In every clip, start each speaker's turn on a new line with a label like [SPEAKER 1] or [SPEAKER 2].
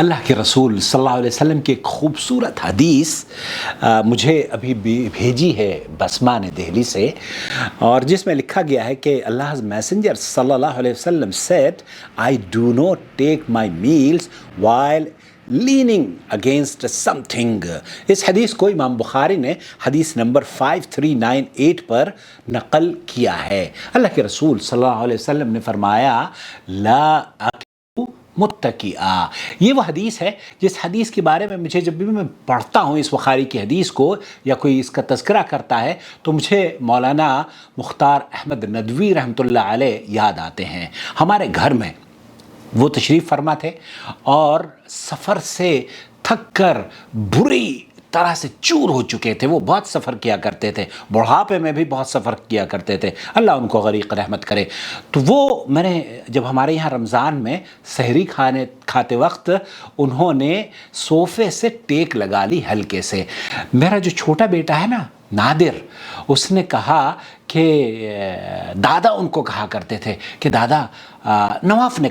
[SPEAKER 1] اللہ کے رسول صلی اللہ علیہ وسلم کی ایک خوبصورت حدیث مجھے ابھی بھیجی ہے بسمہ نے دہلی سے، اور جس میں لکھا گیا ہے کہ Allah's messenger صلی اللہ علیہ وسلم said, I do not take my meals while leaning against something. اس حدیث کو امام بخاری نے حدیث نمبر 5398 پر نقل کیا ہے۔ اللہ کے رسول صلی اللہ علیہ وسلم نے فرمایا لا متکئا۔ یہ وہ حدیث ہے جس حدیث کے بارے میں مجھے جب بھی میں پڑھتا ہوں اس بخاری کی حدیث کو یا کوئی اس کا تذکرہ کرتا ہے تو مجھے مولانا مختار احمد ندوی رحمۃ اللہ علیہ یاد آتے ہیں۔ ہمارے گھر میں وہ تشریف فرما تھے اور سفر سے تھک کر بری طرح سے چور ہو چکے تھے۔ وہ بہت سفر کیا کرتے تھے، بڑھاپے میں بھی بہت سفر کیا کرتے تھے، اللہ ان کو غریق رحمت کرے۔ تو وہ میں نے جب ہمارے یہاں رمضان میں سحری کھاتے وقت انہوں نے صوفے سے ٹیک لگا لی ہلکے سے۔ میرا جو چھوٹا بیٹا ہے نا نادر، اس نے کہا کہ دادا ان کو کہا کرتے تھے کہ دادا، نواف نے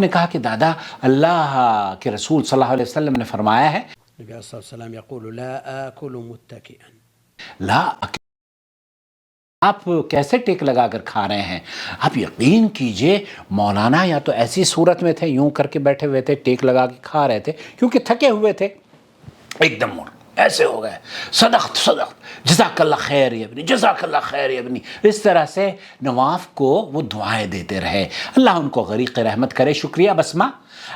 [SPEAKER 1] کہا کہ دادا اللہ کے رسول صلی اللہ علیہ وسلم نے فرمایا ہے
[SPEAKER 2] نبی علیہ الصلوۃ والسلام یقول لا آکل متکئا،
[SPEAKER 1] لا آپ کیسے ٹیک لگا کر کھا رہے ہیں؟ آپ یقین کیجئے مولانا یا تو ایسی صورت میں تھے، یوں کر کے بیٹھے ہوئے تھے، ٹیک لگا کے کھا رہے تھے کیونکہ تھکے ہوئے تھے، ایک دم ایسے ہو گئے، صدقت جزاک اللہ خیر یا ابنی، جزاک اللہ خیر یا ابنی، اس طرح سے نواف کو وہ دعائیں دیتے رہے، اللہ ان کو غریق رحمت کرے۔ شکریہ بسمہ،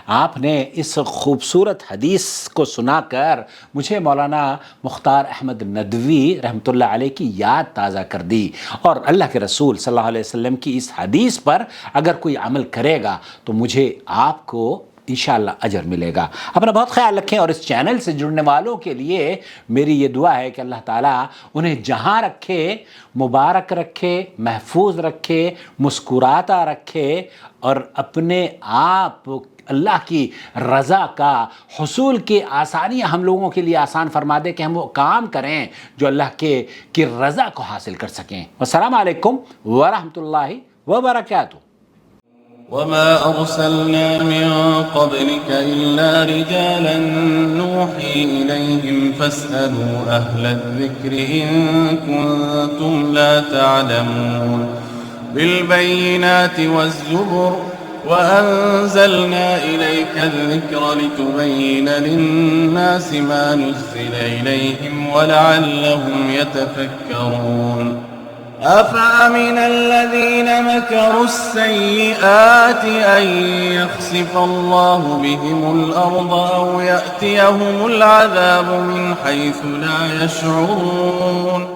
[SPEAKER 1] آپ نے اس خوبصورت حدیث کو سنا کر مجھے مولانا مختار احمد ندوی رحمۃ اللہ علیہ کی یاد تازہ کر دی، اور اللہ کے رسول صلی اللہ علیہ وسلم کی اس حدیث پر اگر کوئی عمل کرے گا تو مجھے آپ کو انشاءاللہ اجر ملے گا۔ اپنا بہت خیال رکھیں، اور اس چینل سے جڑنے والوں کے لیے میری یہ دعا ہے کہ اللہ تعالیٰ انہیں جہاں رکھے مبارک رکھے، محفوظ رکھے، مسکراتا رکھے، اور اپنے آپ اللہ کی رضا کا حصول کی آسانیاں ہم لوگوں کے لیے آسان فرما دے کہ ہم وہ کام کریں جو اللہ کی رضا کو حاصل کر سکیں۔ والسلام علیکم ورحمۃ اللہ وبرکاتہ۔
[SPEAKER 3] وما أرسلنا من قبلك إلا رجالا نوحي إليهم فاسألوا أهل الذكر إن كنتم لا تعلمون بالبينات والزبر وأنزلنا إليك الذكر لتبين للناس ما نزل إليهم ولعلهم يتفكرون أفأمن الذين مكروا السيئات أن يخسف الله بهم الأرض أو يأتيهم العذاب من حيث لا يشعرون